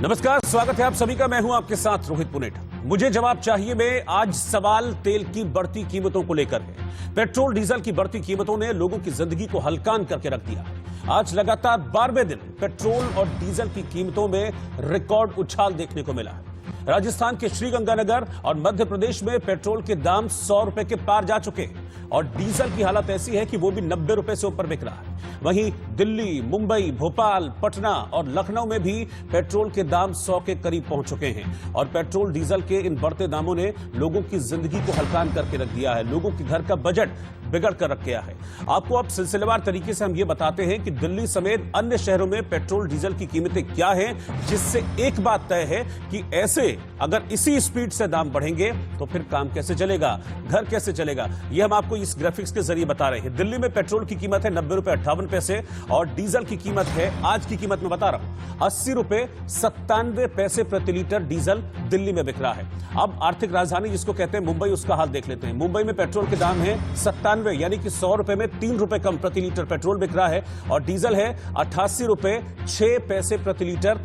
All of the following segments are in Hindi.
नमस्कार, स्वागत है आप सभी का। मैं हूं आपके साथ रोहित पुनेठा। मुझे जवाब चाहिए में आज सवाल तेल की बढ़ती कीमतों को लेकर है। पेट्रोल डीजल की बढ़ती कीमतों ने लोगों की जिंदगी को हलकान करके रख दिया। आज लगातार 12वें दिन पेट्रोल और डीजल की कीमतों में रिकॉर्ड उछाल देखने को मिला है। राजस्थान के श्रीगंगानगर और मध्य प्रदेश में पेट्रोल के दाम 100 रुपए के पार जा चुके हैं और डीजल की हालत ऐसी है कि वो भी 90 रुपए से ऊपर बिक रहा है। वहीं दिल्ली, मुंबई, भोपाल, पटना और लखनऊ में भी पेट्रोल के दाम 100 के करीब पहुंच चुके हैं और पेट्रोल डीजल के इन बढ़ते दामों ने लोगों की जिंदगी को हलकान करके रख दिया है। लोगों के घर का बजट बिगड़ कर रख गया है। आपको अब सिलसिलेवार तरीके से हम ये बताते हैं कि दिल्ली समेत अन्य शहरों में पेट्रोल डीजल की कीमतें क्या हैं, जिससे एक बात तय है कि ऐसे अगर इसी स्पीड से दाम बढ़ेंगे तो फिर काम कैसे चलेगा, घर कैसे चलेगा, ये हम आपको इस ग्राफिक्स के जरिए बता रहे हैं। दिल्ली में पेट्रोल की कीमत है 90 रुपए 58 पैसे और डीजल की कीमत है, आज की कीमत में बता रहा हूं, 80 रुपए 97 पैसे प्रति लीटर डीजल दिल्ली में बिक रहा है। अब आर्थिक राजधानी जिसको कहते हैं मुंबई, उसका हाल देख लेते हैं। मुंबई में पेट्रोल के दाम है 97, यानी कि 100 रुपए में 3 रुपए कम प्रति लीटर पेट्रोल बिक रहा है और डीजल है 88 रुपए 6 पैसे प्रति लीटर।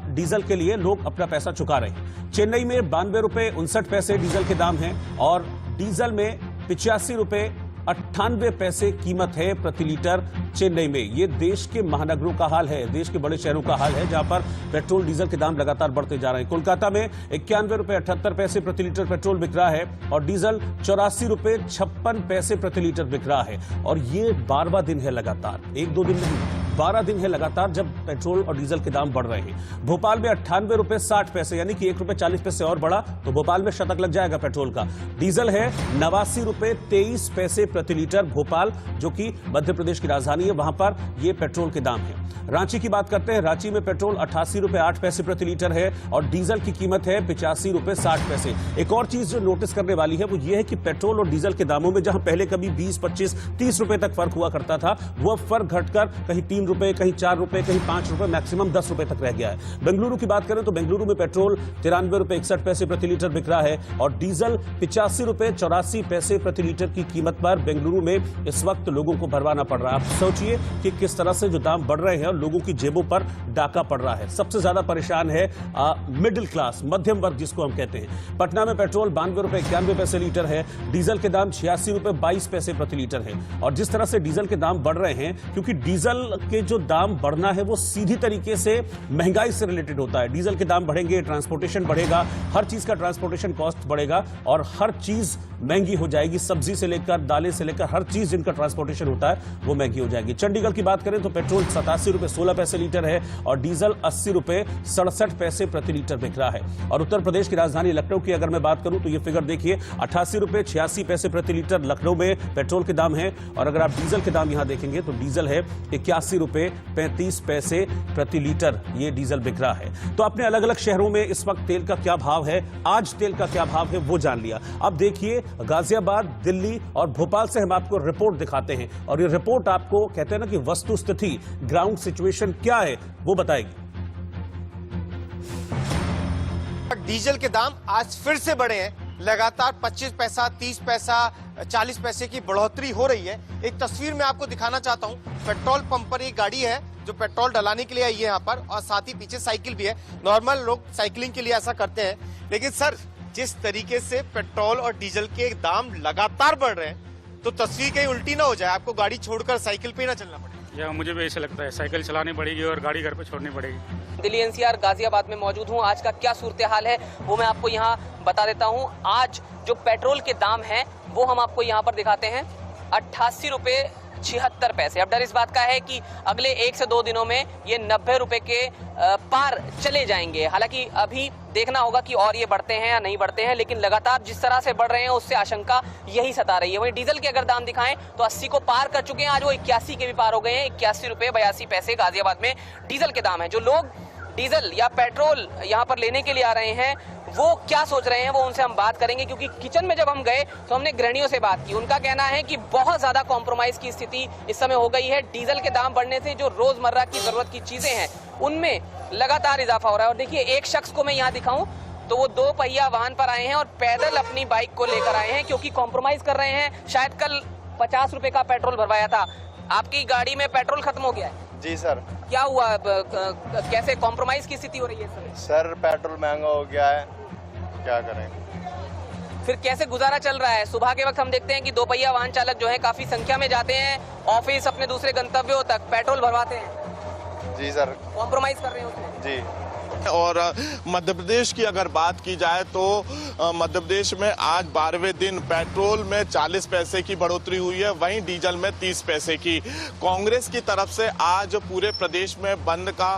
डीजल के लिए लोग अपना पैसा चुका रहे हैं। चेन्नई में 92 रुपए 59 पैसे डीजल के दाम है और डीजल में 85 रुपए 98 पैसे कीमत है प्रति लीटर चेन्नई में। ये देश के महानगरों का हाल है, देश के बड़े शहरों का हाल है, जहां पर पेट्रोल डीजल के दाम लगातार बढ़ते जा रहे हैं। कोलकाता में 91 रुपए 78 पैसे प्रति लीटर पेट्रोल बिक रहा है और डीजल 84 रुपए 56 पैसे प्रति लीटर बिक रहा है। और ये 12वां दिन है लगातार, 1-2 दिन नहीं, 12 दिन है लगातार जब पेट्रोल और डीजल के दाम बढ़ रहे हैं। भोपाल में 98 रुपए 60 पैसे, यानी कि 1 रुपए 40 पैसे और बढ़ा तो भोपाल में शतक लग जाएगा पेट्रोल का। डीजल है 89 रुपए 23 पैसे प्रति लीटर भोपाल, जो कि मध्य प्रदेश की राजधानी है, वहां पर ये पेट्रोल के दाम है। रांची की बात करते हैं। रांची में पेट्रोल 88 रुपए 8 पैसे प्रति लीटर है और डीजल की कीमत है 85 रुपए 60 पैसे। एक और चीज जो नोटिस करने वाली है वो ये है कि पेट्रोल और डीजल के दामों में जहां पहले कभी 20, 25, 30 रुपए तक फर्क हुआ करता था, वो फर्क घटकर कहीं 3 रुपए, कहीं 4 रुपए, कहीं 5 रुपए, मैक्सिमम 10 रुपए तक रह गया है। बेंगलुरु की बात करें तो बेंगलुरु में पेट्रोल 93 रुपए 61 पैसे प्रति लीटर बिक रहा है और डीजल 85 रुपए 84 पैसे प्रति लीटर की कीमत पर बेंगलुरु में इस वक्त लोगों को भरवाना पड़ रहा है। आप सोचिए कि किस तरह से जो दाम बढ़ रहे हैं और लोगों की जेबों पर डाका पड़ रहा है। सबसे ज्यादा परेशान है मिडिल क्लास, मध्यम वर्ग जिसको हम कहते हैं। पटना में पेट्रोल 92 रुपए 91 पैसे लीटर है, डीजल के दाम 86 रुपए 22 पैसे प्रति लीटर है। और जिस तरह से डीजल के दाम बढ़ रहे हैं, क्योंकि डीजल के जो दाम बढ़ना है वो सीधी तरीके से महंगाई से रिलेटेड होता है। डीजल के दाम बढ़ेंगे, ट्रांसपोर्टेशन बढ़ेगा, हर चीज का ट्रांसपोर्टेशन कॉस्ट बढ़ेगा और हर चीज महंगी हो जाएगी। सब्जी से लेकर दालें से लेकर हर चीज जिनका ट्रांसपोर्टेशन होता है वो महंगी हो जाएगी। चंडीगढ़ की बात करें तो पेट्रोल 87 रुपए 16 पैसे लीटर है और डीजल 80 रुपए 67 पैसे प्रति लीटर बिक रहा है। और उत्तर प्रदेश की राजधानी लखनऊ की अगर मैं बात करूं तो ये फिगर देखिए, 88 रुपए 86 पैसे प्रति लीटर लखनऊ में पेट्रोल के दाम है और अगर आप डीजल के दाम यहां देखेंगे तो डीजल है 81 रुपए 35 पैसे प्रति लीटर ये डीजल बिक रहा है। तो अपने अलग अलग शहरों में इस वक्त तेल का क्या भाव है, आज तेल का क्या भाव है वो जान लिया। अब देखिए गाजियाबाद, दिल्ली और भोपाल से हम आपको रिपोर्ट दिखाते हैं और ये रिपोर्ट आपको कहते हैं ना कि वस्तु स्थिति, ग्राउंड सिचुएशन क्या है वो बताएगी। डीजल के दाम आज फिर से बढ़े हैं। लगातार 25 पैसा, 30 पैसा, 40 पैसे की बढ़ोतरी हो रही है। एक तस्वीर मैं आपको दिखाना चाहता हूं। पेट्रोल पंप पर एक गाड़ी है जो पेट्रोल डलाने के लिए आई है यहाँ पर और साथ ही पीछे साइकिल भी है। नॉर्मल लोग साइकिलिंग के लिए ऐसा करते हैं, लेकिन सर जिस तरीके से पेट्रोल और डीजल के दाम लगातार बढ़ रहे हैं तो तस्वीर कहीं उल्टी ना हो जाए, आपको गाड़ी छोड़कर साइकिल पे ना चलना पड़े। या मुझे भी ऐसा लगता है, साइकिल चलानी पड़ेगी और गाड़ी घर पे छोड़नी पड़ेगी। दिल्ली एनसीआर गाजियाबाद में मौजूद हूँ। आज का क्या सूरत हाल है वो मैं आपको यहाँ बता देता हूँ। आज जो पेट्रोल के दाम हैं वो हम आपको यहाँ पर दिखाते हैं, 88 रुपए 76 पैसे। अब डर इस बात का है कि अगले 1 से 2 दिनों में ये 90 रुपए के पार चले जाएंगे। हालांकि अभी देखना होगा कि और ये बढ़ते हैं या नहीं बढ़ते हैं, लेकिन लगातार जिस तरह से बढ़ रहे हैं उससे आशंका यही सता रही है। वहीं डीजल के अगर दाम दिखाएं तो 80 को पार कर चुके हैं, आज वो 81 के भी पार हो गए हैं। 81 रुपए 82 पैसे गाजियाबाद में डीजल के दाम है। जो लोग डीजल या पेट्रोल यहाँ पर लेने के लिए आ रहे हैं वो क्या सोच रहे हैं वो उनसे हम बात करेंगे, क्योंकि किचन में जब हम गए तो हमने गृहिणियों से बात की। उनका कहना है कि बहुत ज्यादा कॉम्प्रोमाइज की स्थिति इस समय हो गई है। डीजल के दाम बढ़ने से जो रोजमर्रा की जरूरत की चीजें हैं उनमें लगातार इजाफा हो रहा है। और देखिए, एक शख्स को मैं यहाँ दिखाऊं तो वो 2 पहिया वाहन पर आए हैं और पैदल अपनी बाइक को लेकर आए हैं, क्योंकि कॉम्प्रोमाइज कर रहे हैं। शायद कल 50 रुपए का पेट्रोल भरवाया था, आपकी गाड़ी में पेट्रोल खत्म हो गया है। जी सर। क्या हुआ, कैसे कॉम्प्रोमाइज की स्थिति हो रही है सर? सर पेट्रोल महंगा हो गया है, क्या करें। फिर कैसे गुजारा चल रहा है? सुबह के वक्त हम देखते हैं कि दोपहिया वाहन चालक जो है काफी संख्या में जाते हैं ऑफिस, अपने दूसरे गंतव्यों तक पेट्रोल भरवाते हैं। जी सर। कॉम्प्रोमाइज कर रहे हैं उसमें? जी। और मध्य प्रदेश की अगर बात की जाए तो मध्य प्रदेश में आज 12वें दिन पेट्रोल में 40 पैसे की बढ़ोतरी हुई है, वहीं डीजल में 30 पैसे की। कांग्रेस की तरफ से आज पूरे प्रदेश में बंद का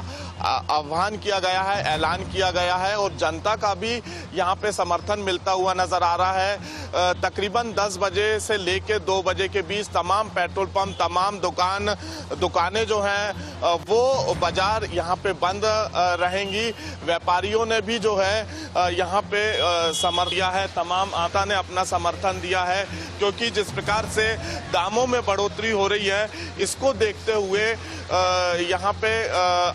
आह्वान किया गया है, ऐलान किया गया है और जनता का भी यहां पे समर्थन मिलता हुआ नजर आ रहा है। तकरीबन 10 बजे से लेकर 2 बजे के बीच तमाम पेट्रोल पंप, तमाम दुकानें जो हैं वो बाजार यहां पे बंद रहेंगी। व्यापारियों ने भी जो है यहाँ पे समर्थन दिया है, तमाम आता ने अपना समर्थन दिया है, क्योंकि जिस प्रकार से दामों में बढ़ोतरी हो रही है इसको देखते हुए यहाँ पे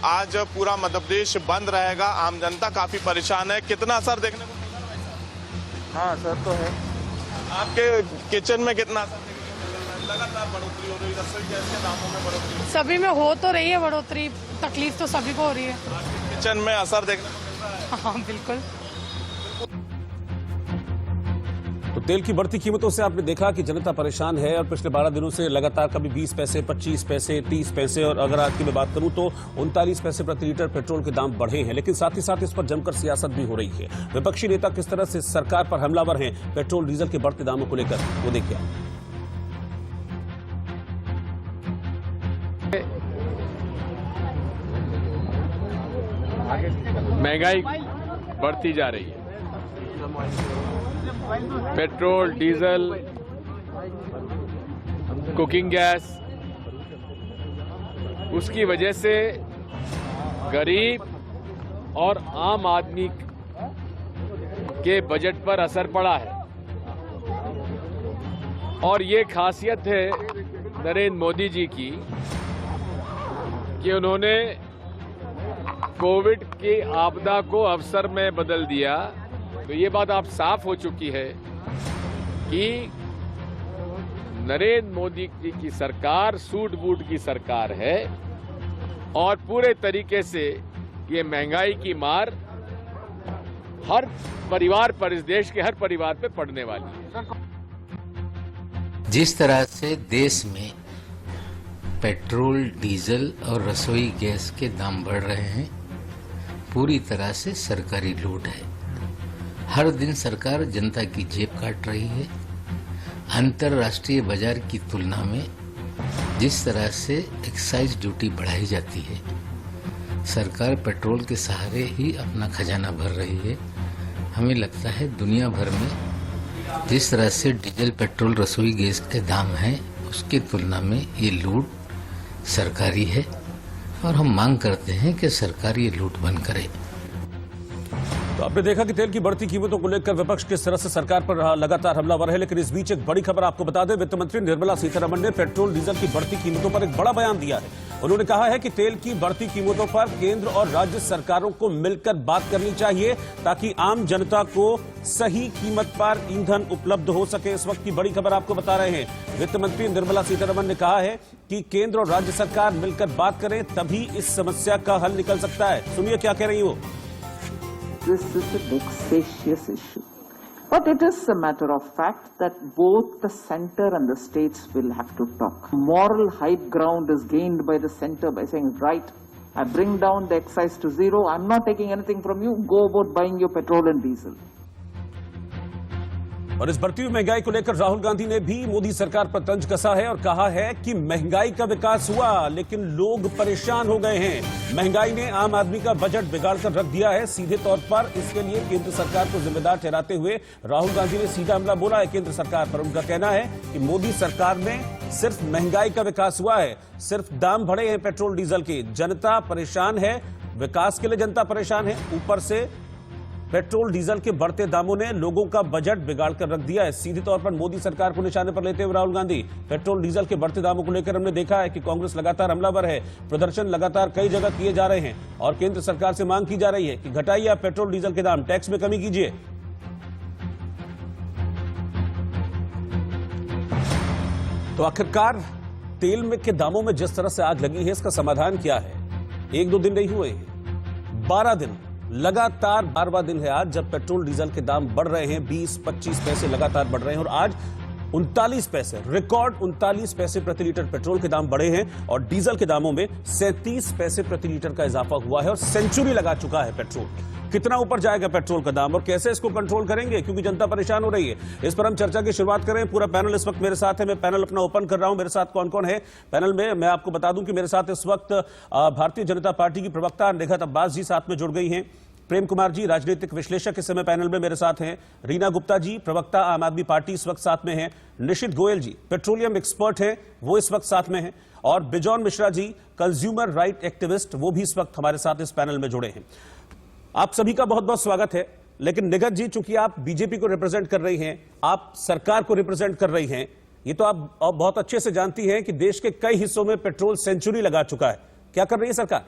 आज पूरा मध्य प्रदेश बंद रहेगा। आम जनता काफी परेशान है। कितना असर देखने को मिल रहा है? हाँ सर तो है। आपके किचन में कितना असर देखने को मिल रहा है? लगातार बढ़ोतरी हो रही है, रसोई गैस के दामों में बढ़ोतरी सभी में हो तो रही है बढ़ोतरी, तकलीफ तो सभी को हो रही है। किचन में असर देखने को मिल रहा है? हाँ बिल्कुल। तो तेल की बढ़ती कीमतों से आपने देखा कि जनता परेशान है और पिछले 12 दिनों से लगातार कभी 20 पैसे, 25 पैसे, 30 पैसे और अगर आज की मैं बात करूं तो 39 पैसे प्रति लीटर पेट्रोल के दाम बढ़े हैं। लेकिन साथ ही साथ इस पर जमकर सियासत भी हो रही है। विपक्षी नेता किस तरह से सरकार पर हमलावर हैं पेट्रोल डीजल के बढ़ते दामों को लेकर, वो देखिए। महंगाई बढ़ती जा रही है। पेट्रोल, डीजल, कुकिंग गैस, उसकी वजह से गरीब और आम आदमी के बजट पर असर पड़ा है। और ये खासियत है नरेंद्र मोदी जी की कि उन्होंने कोविड की आपदा को अवसर में बदल दिया। तो ये बात आप साफ हो चुकी है कि नरेंद्र मोदी जी की सरकार सूट बूट की सरकार है और पूरे तरीके से ये महंगाई की मार हर परिवार पर, इस देश के हर परिवार पे पड़ने वाली है। जिस तरह से देश में पेट्रोल, डीजल और रसोई गैस के दाम बढ़ रहे हैं, पूरी तरह से सरकारी लूट है। हर दिन सरकार जनता की जेब काट रही है। अंतर्राष्ट्रीय बाजार की तुलना में जिस तरह से एक्साइज ड्यूटी बढ़ाई जाती है, सरकार पेट्रोल के सहारे ही अपना खजाना भर रही है। हमें लगता है दुनिया भर में जिस तरह से डीजल, पेट्रोल, रसोई गैस के दाम हैं, उसकी तुलना में ये लूट सरकारी है और हम मांग करते हैं कि सरकार ये लूट बंद करे। तो आपने देखा कि तेल की बढ़ती कीमतों को लेकर विपक्ष किस तरह से सरकार पर लगातार हमलावर है। लेकिन इस बीच एक बड़ी खबर आपको बता दें, वित्त मंत्री निर्मला सीतारमण ने पेट्रोल डीजल की बढ़ती कीमतों पर एक बड़ा बयान दिया है। उन्होंने कहा है कि तेल की बढ़ती कीमतों पर केंद्र और राज्य सरकारों को मिलकर बात करनी चाहिए ताकि आम जनता को सही कीमत पर ईंधन उपलब्ध हो सके। इस वक्त की बड़ी खबर आपको बता रहे हैं। वित्त मंत्री निर्मला सीतारमण ने कहा है कि केंद्र और राज्य सरकार मिलकर बात करें, तभी इस समस्या का हल निकल सकता है। सुनिए क्या कह रही वो। This is a vexatious issue. But it is a matter of fact that both the center and the states will have to talk. Moral high ground is gained by the center by saying, right, I bring down the excise to zero, I'm not taking anything from you, go about buying your petrol and diesel. और इस बढ़ती हुई महंगाई को लेकर राहुल गांधी ने भी मोदी सरकार पर तंज कसा है और कहा है कि महंगाई का विकास हुआ लेकिन लोग परेशान हो गए हैं। महंगाई ने आम आदमी का बजट बिगाड़ कर रख दिया है सीधे तौर पर। इसके लिए केंद्र सरकार को जिम्मेदार ठहराते हुए राहुल गांधी ने सीधा हमला बोला है केंद्र सरकार पर। उनका कहना है कि मोदी सरकार में सिर्फ महंगाई का विकास हुआ है, सिर्फ दाम बढ़े हैं पेट्रोल डीजल के। जनता परेशान है, विकास के लिए जनता परेशान है, ऊपर से पेट्रोल डीजल के बढ़ते दामों ने लोगों का बजट बिगाड़ कर रख दिया है। सीधे तौर पर मोदी सरकार को निशाने पर लेते हुए राहुल गांधी पेट्रोल डीजल के बढ़ते दामों को लेकर हमने देखा है कि कांग्रेस लगातार हमलावर है। प्रदर्शन लगातार कई जगह किए जा रहे हैं और केंद्र सरकार से मांग की जा रही है कि घटाइए आप पेट्रोल डीजल के दाम, टैक्स में कमी कीजिए। तो आखिरकार तेल में के दामों में जिस तरह से आग लगी है, इसका समाधान क्या है? एक दो दिन नहीं हुए हैं, 12 दिन लगातार 12वां दिन है आज जब पेट्रोल डीजल के दाम बढ़ रहे हैं। 20-25 पैसे लगातार बढ़ रहे हैं और आज 39 पैसे, रिकॉर्ड 39 पैसे प्रति लीटर पेट्रोल के दाम बढ़े हैं और डीजल के दामों में 37 पैसे प्रति लीटर का इजाफा हुआ है और सेंचुरी लगा चुका है पेट्रोल। कितना ऊपर जाएगा पेट्रोल का दाम और कैसे इसको कंट्रोल करेंगे, क्योंकि जनता परेशान हो रही है। इस पर हम चर्चा की शुरुआत करें। पूरा पैनल इस वक्त मेरे साथ है। मैं पैनल अपना ओपन कर रहा हूं। मेरे साथ कौन कौन है पैनल में, मैं आपको बता दूं कि मेरे साथ इस वक्त भारतीय जनता पार्टी की प्रवक्ता निघत अब्बास जी साथ में जुड़ गई हैं। प्रेम कुमार जी राजनीतिक विश्लेषक इस समय पैनल में मेरे साथ हैं। रीना गुप्ता जी प्रवक्ता आम आदमी पार्टी इस वक्त साथ में हैं। निशित गोयल जी पेट्रोलियम एक्सपर्ट हैं, वो इस वक्त साथ में हैं। और bison Mishra ji consumer right activist, वो भी इस वक्त हमारे साथ इस पैनल में जुड़े हैं। आप सभी का बहुत बहुत स्वागत है। लेकिन निघत जी, चूंकि आप बीजेपी को रिप्रेजेंट कर रही हैं, आप सरकार को रिप्रेजेंट कर रही हैं, ये तो आप बहुत अच्छे से जानती हैं कि देश के कई हिस्सों में पेट्रोल सेंचुरी लगा चुका है। क्या कर रही है सरकार?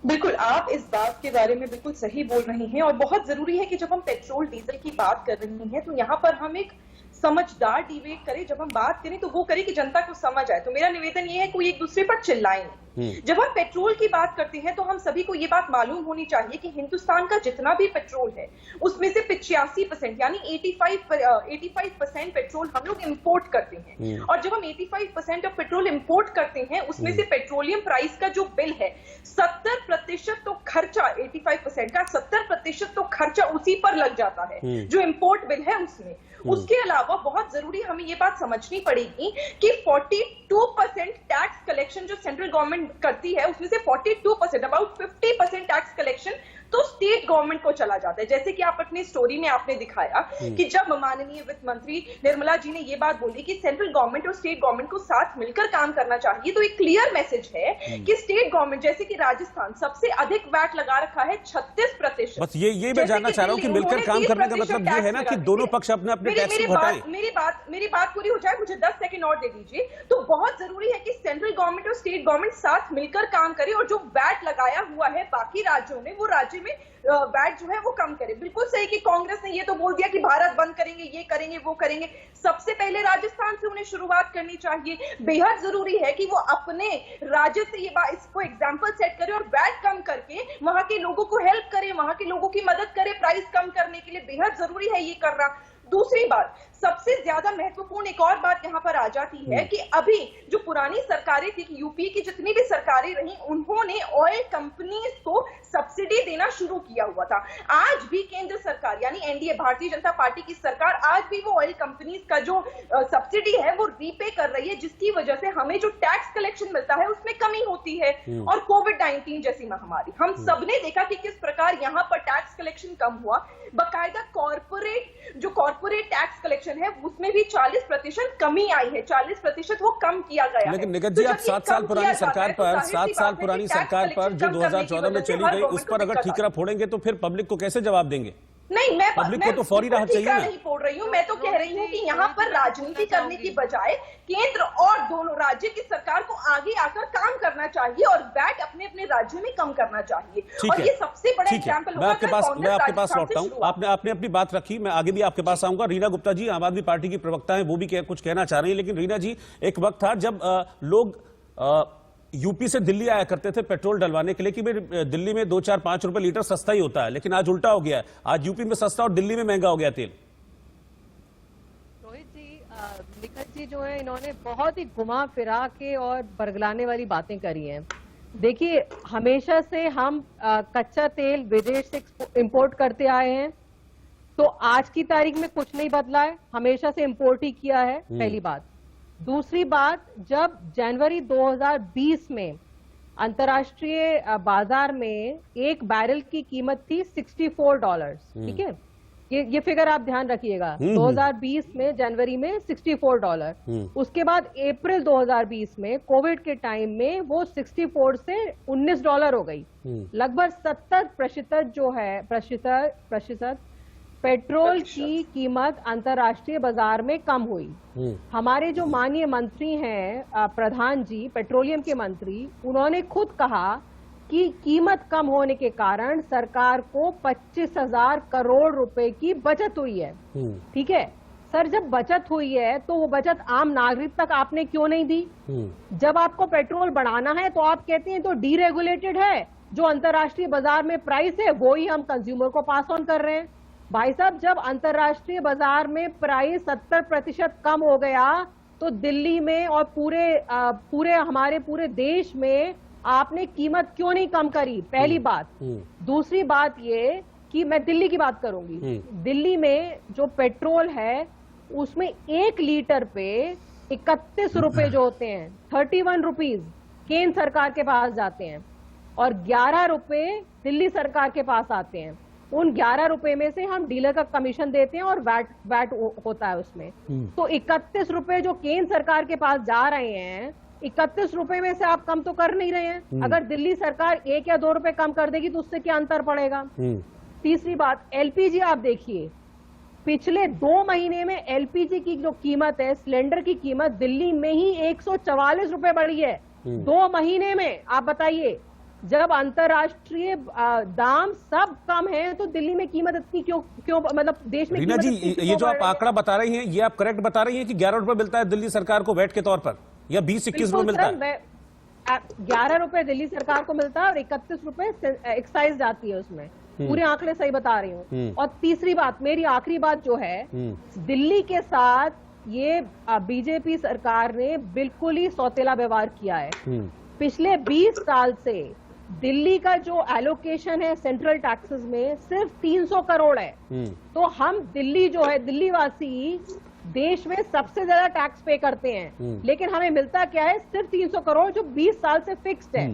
बिल्कुल, आप इस बात के बारे में बिल्कुल सही बोल रही हैं और बहुत जरूरी है कि जब हम पेट्रोल डीजल की बात कर रही हैं तो यहाँ पर हम एक समझदार डिबेट करें। जब हम बात करें तो वो करें कि जनता को समझ आए। तो मेरा निवेदन ये है कोई एक दूसरे पर चिल्लाए नहीं। जब हम पेट्रोल की बात करते हैं तो हम सभी को ये बात मालूम होनी चाहिए कि हिंदुस्तान का जितना भी पेट्रोल है उसमें से 85% यानी 85% पेट्रोल हम लोग इंपोर्ट करते हैं। और जब हम 85% ऑफ पेट्रोल इंपोर्ट करते हैं उसमें से पेट्रोलियम प्राइस का जो बिल है 70% तो खर्चा 85% का 70% तो खर्चा उसी पर लग जाता है जो इंपोर्ट बिल है उसमें। उसके अलावा बहुत जरूरी हमें ये बात समझनी पड़ेगी कि 42% टैक्स कलेक्शन जो सेंट्रल गवर्नमेंट करती है उसमें से 42% अबाउट 50% टैक्स कलेक्शन तो स्टेट गवर्नमेंट को चला जाता है। जैसे कि आप अपनी स्टोरी में आपने दिखाया कि जब माननीय वित्त मंत्री निर्मला जी ने ये बात बोली कि सेंट्रल गवर्नमेंट और स्टेट गवर्नमेंट को साथ मिलकर काम करना चाहिए, तो एक क्लियर मैसेज है कि स्टेट गवर्नमेंट जैसे कि राजस्थान सबसे अधिक वैट लगा रखा है 36%। बस ये मैं जानना चाह रहा हूँ कि मिलकर काम करने का मतलब ये है ना कि दोनों पक्ष अपने अपने टैक्स को घटाएं। मेरी बात पूरी हो जाए, मुझे 10 सेकंड और दे दीजिए। तो बहुत जरूरी है कि सेंट्रल गवर्नमेंट और स्टेट गवर्नमेंट साथ मिलकर काम करे और जो वैट लगाया हुआ है बाकी राज्यों ने वो राज्य में वैट जो है वो कम करे। बिल्कुल सही कि कांग्रेस ने ये तो बोल दिया कि भारत बंद करेंगे, ये करेंगे, वो करेंगे। सबसे पहले राजस्थान से उन्हें शुरुआत करनी चाहिए। बेहद जरूरी है कि वो अपने राज्य से ये बात इसको एग्जांपल सेट करे और वैट कम करके वहां के लोगों को हेल्प करे, वहां के लोगों की मदद करे प्राइस कम करने के लिए। बेहद जरूरी है ये करना। दूसरी बात, सबसे ज्यादा महत्वपूर्ण एक और बात यहाँ पर आ जाती है कि अभी जो पुरानी सरकारें थी, कि यूपी की जितनी भी सरकारें रही, उन्होंने ऑयल कंपनीज को सब्सिडी देना शुरू किया हुआ था। आज भी केंद्र सरकार यानी एनडीए भारतीय जनता पार्टी की सरकार आज भी वो ऑयल कंपनीज का जो सब्सिडी है वो रीपे कर रही है, जिसकी वजह से हमें जो टैक्स कलेक्शन मिलता है उसमें कमी होती है। और कोविड-19 जैसी महामारी, हम सबने देखा कि किस प्रकार यहाँ पर टैक्स कलेक्शन कम हुआ। बाकायदा कॉर्पोरेट टैक्स कलेक्शन है उसमें भी 40% कमी आई है, 40% वो कम किया गया। लेकिन निगत जी, आप 7 साल पुरानी सरकार पर 7 साल पुरानी सरकार पर जो 2014 में चली गई उस पर अगर ठीकरा फोड़ेंगे तो फिर पब्लिक को कैसे जवाब देंगे? नहीं, मैं पब्लिक को तो फौरी राहत चाहिए ना। नहीं फोड़ रही हूँ, मैं तो कह रही हूँ कि यहाँ पर राजनीति करने की बजाय केंद्र और दोनों राज्य की सरकार को आगे आकर काम करना चाहिए और वैट अपने अपने राज्य में कम करना चाहिए। और ये सबसे बड़ा एग्जाम्पल होगा। मैं आपके पास लौटता हूँ। आपने अपनी बात रखी, मैं आगे भी आपके पास आऊंगा। रीना गुप्ता जी आम आदमी पार्टी की प्रवक्ता है, वो भी कुछ कहना चाह रही है। लेकिन रीना जी, एक वक्त था जब लोग यूपी से दिल्ली आया करते थे पेट्रोल डलवाने के लिए कि भाई दिल्ली में 2, 4, 5 रुपए लीटर सस्ता ही होता है, लेकिन आज उल्टा हो गया है। आज यूपी में सस्ता और दिल्ली में महंगा हो गया तेल। रोहित जी, निखत जी जो है इन्होंने बहुत ही घुमा फिरा के और बरगलाने वाली बातें करी हैं। देखिए, हमेशा से हम कच्चा तेल विदेश से इंपोर्ट करते आए हैं, तो आज की तारीख में कुछ नहीं बदला है, हमेशा से इंपोर्ट ही किया है, पहली बात। दूसरी बात, जब जनवरी 2020 में अंतर्राष्ट्रीय बाजार में एक बैरल की कीमत थी $64, ठीक है, ये फिगर आप ध्यान रखिएगा। 2020 में जनवरी में $64। उसके बाद अप्रैल 2020 में कोविड के टाइम में वो 64 से $19 हो गई। लगभग 70% जो है प्रतिशत पेट्रोल की कीमत अंतर्राष्ट्रीय बाजार में कम हुई। हमारे जो माननीय मंत्री हैं प्रधान जी, पेट्रोलियम के मंत्री, उन्होंने खुद कहा कि कीमत कम होने के कारण सरकार को 25,000 करोड़ रुपए की बचत हुई है। ठीक है, सर जब बचत हुई है तो वो बचत आम नागरिक तक आपने क्यों नहीं दी? जब आपको पेट्रोल बढ़ाना है तो आप कहते हैं तो डीरेगुलेटेड है, जो अंतर्राष्ट्रीय बाजार में प्राइस है वो ही हम कंज्यूमर को पास ऑन कर रहे हैं। भाई साहब जब अंतर्राष्ट्रीय बाजार में प्राइस 70% कम हो गया तो दिल्ली में और हमारे पूरे देश में आपने कीमत क्यों नहीं कम करी? पहली बात। दूसरी बात ये कि मैं दिल्ली की बात करूंगी, दिल्ली में जो पेट्रोल है उसमें 1 लीटर पे 31 रुपए जो होते हैं, 31 रुपीज केंद्र सरकार के पास जाते हैं और 11 रुपए दिल्ली सरकार के पास आते हैं। उन 11 रुपए में से हम डीलर का कमीशन देते हैं और वैट होता है उसमें। तो 31 रुपए जो केंद्र सरकार के पास जा रहे हैं, 31 रुपए में से आप कम तो कर नहीं रहे हैं। अगर दिल्ली सरकार 1 या 2 रुपए कम कर देगी तो उससे क्या अंतर पड़ेगा? तीसरी बात, एलपीजी आप देखिए, पिछले 2 महीने में एलपीजी की जो कीमत है, सिलेंडर की कीमत दिल्ली में ही 144 रुपए बढ़ी है 2 महीने में। आप बताइए, जब अंतरराष्ट्रीय दाम सब कम है तो दिल्ली में कीमत इतनी क्यों मतलब देश में? रीना जी, ये जो आप आंकड़ा बता रही हैं, ये आप करेक्ट बता रही हैं कि 11 रुपए मिलता है दिल्ली सरकार को वैट के तौर पर, या 20-21 रुपए मिलता है? 11 रुपए दिल्ली सरकार को मिलता है और 31 रुपए एक्साइज जाती है उसमें। पूरे आंकड़े सही बता रही हूँ। और तीसरी बात, मेरी आखिरी बात जो है, दिल्ली के साथ ये बीजेपी सरकार ने बिल्कुल ही सौतेला व्यवहार किया है। पिछले 20 साल से दिल्ली का जो एलोकेशन है सेंट्रल टैक्सेस में सिर्फ 300 करोड़ है। तो हम दिल्ली जो है, दिल्ली वासी देश में सबसे ज्यादा टैक्स पे करते हैं, लेकिन हमें मिलता क्या है? सिर्फ 300 करोड़ जो 20 साल से फिक्स्ड है।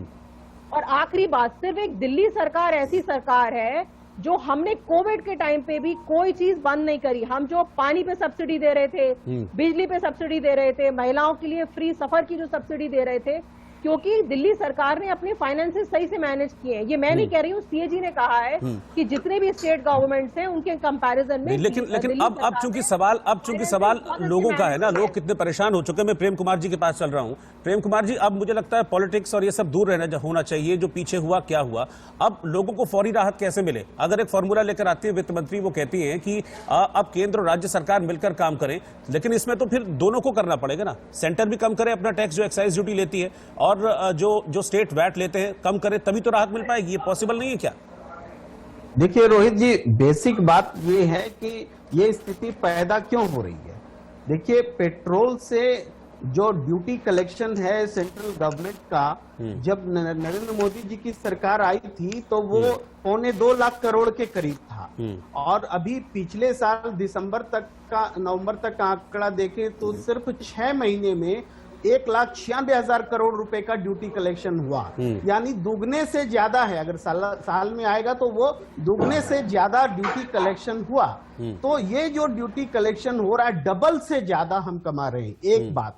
और आखिरी बात, सिर्फ एक दिल्ली सरकार ऐसी सरकार है जो हमने कोविड के टाइम पे भी कोई चीज बंद नहीं करी। हम जो पानी पे सब्सिडी दे रहे थे, बिजली पे सब्सिडी दे रहे थे, महिलाओं के लिए फ्री सफर की जो सब्सिडी दे रहे थे, क्योंकि दिल्ली सरकार ने अपने फाइनेंसेस सही से मैनेज किए हैं। ये मैं नहीं कह रही हूँ, सीएजी ने कहा है कि जितने भी स्टेट गवर्नमेंट्स हैं उनके कंपैरिजन में। लेकिन अब चूंकि सवाल लोगों का है ना, लोग कितने परेशान हो चुके हैं। मैं प्रेम कुमार जी के पास चल रहा हूँ। प्रेम कुमार जी, अब मुझे लगता है पॉलिटिक्स और ये सब दूर होना चाहिए। जो पीछे हुआ क्या हुआ, अब लोगों को फौरी राहत कैसे मिले? अगर एक फॉर्मूला लेकर आती है वित्त मंत्री, वो कहती है कि अब केंद्र और राज्य सरकार मिलकर काम करें, लेकिन इसमें तो फिर दोनों को करना पड़ेगा ना। सेंटर भी कम करे अपना टैक्स जो एक्साइज ड्यूटी लेती है, और जो स्टेट वैट लेते हैं कम करे, तभी तो राहत मिल पाएगी। ये पॉसिबल नहीं है क्या? देखिए रोहित जी, बेसिक बात ये है कि ये स्थिति पैदा क्यों हो रही है। देखिए, पेट्रोल से जो ड्यूटी कलेक्शन है सेंट्रल गवर्नमेंट का, जब नरेंद्र मोदी जी की सरकार आई थी तो वो 1.25 लाख करोड़ के करीब था। और अभी पिछले साल नवंबर तक का आंकड़ा देखें तो सिर्फ 6 महीने में 1,96,000 करोड़ रुपए का ड्यूटी कलेक्शन हुआ। यानी दुगने से ज्यादा है। अगर साल में आएगा तो वो दुगने से ज्यादा ड्यूटी कलेक्शन हुआ। तो ये जो ड्यूटी कलेक्शन हो रहा है, डबल से ज्यादा हम कमा रहे हैं। एक बात।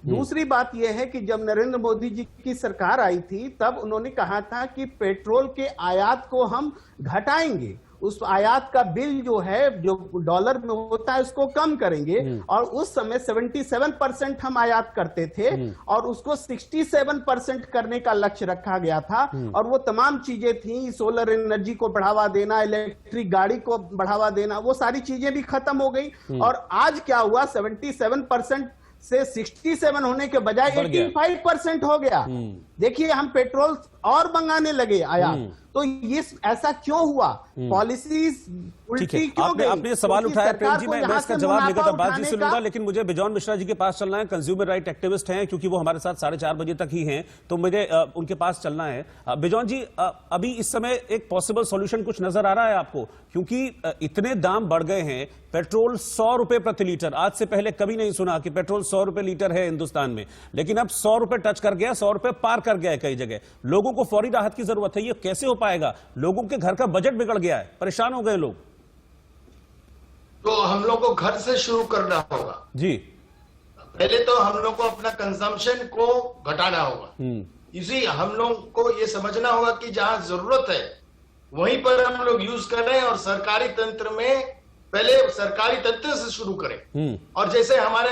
दूसरी बात यह है कि जब नरेंद्र मोदी जी की सरकार आई थी तब उन्होंने कहा था कि पेट्रोल के आयात को हम घटाएंगे, उस आयात का बिल जो है, जो डॉलर में होता है, उसको कम करेंगे। और उस समय 77% हम आयात करते थे और उसको 67% करने का लक्ष्य रखा गया था। और वो तमाम चीजें थी, सोलर एनर्जी को बढ़ावा देना, इलेक्ट्रिक गाड़ी को बढ़ावा देना, वो सारी चीजें भी खत्म हो गई। और आज क्या हुआ, 77% से 67 होने के बजाय 85% हो गया। देखिए, हम पेट्रोल और मंगाने लगे आयात। तो ये ऐसा क्यों हुआ? पॉलिसीज उल्टी क्यों गई? आपने सवाल उठाया प्रेम जी, मैं इसका जवाब लेकर बाद जी सुनूंगा, लेकिन मुझे बिजॉन मिश्रा जी के पास चलना है। कंज्यूमर राइट एक्टिविस्ट हैं, क्योंकि वो हमारे साथ 4:30 बजे तक ही हैं, तो मुझे उनके पास चलना है। बिजॉन जी, अभी इस समय एक पॉसिबल सॉल्यूशन कुछ नजर आ रहा है आपको? क्योंकि इतने दाम बढ़ गए हैं। पेट्रोल 100 रुपए प्रति लीटर, आज से पहले कभी नहीं सुना कि पेट्रोल 100 रुपए लीटर है हिंदुस्तान में, लेकिन अब 100 रुपए टच कर गया, 100 रुपए पार कर गया है कई जगह। लोगों को फौरी राहत की जरूरत है। ये कैसे हो पाएगा? लोगों के घर का बजट बिगड़ गया है, परेशान हो गए लोग। तो हम लोग को घर से शुरू करना होगा जी। पहले तो हम लोग को अपना कंजम्पशन को घटाना होगा। इसी हम लोग को ये समझना होगा कि जहां जरूरत है वहीं पर हम लोग यूज कर रहे हैं। और सरकारी तंत्र में पहले सरकारी तंत्र से शुरू करें। और जैसे हमारे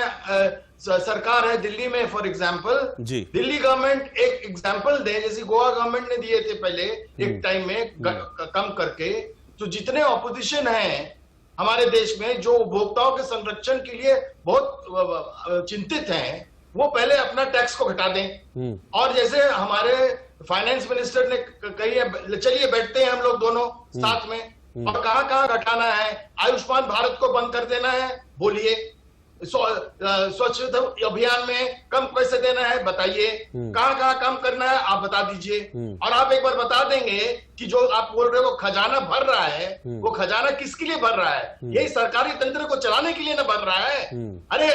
सरकार है दिल्ली में, फॉर एग्जाम्पल, दिल्ली गवर्नमेंट एक एग्जाम्पल दे, जैसे गोवा गवर्नमेंट ने दिए थे पहले एक टाइम में कम करके। तो जितने ऑपोजिशन हैं, हमारे देश में जो उपभोक्ताओं के संरक्षण के लिए बहुत चिंतित हैं, वो पहले अपना टैक्स को घटा दें। और जैसे हमारे फाइनेंस मिनिस्टर ने कही है, चलिए बैठते हैं हम लोग दोनों साथ में, और कहां घटाना है। आयुष्मान भारत को बंद कर देना है, बोलिए। स्वच्छता अभियान में कम पैसे देना है, बताइए। कहां कम करना है, आप बता दीजिए। और आप एक बार बता देंगे कि जो आप बोल रहे हो खजाना भर रहा है, वो खजाना किसके लिए भर रहा है? यही सरकारी तंत्र को चलाने के लिए ना भर रहा है। अरे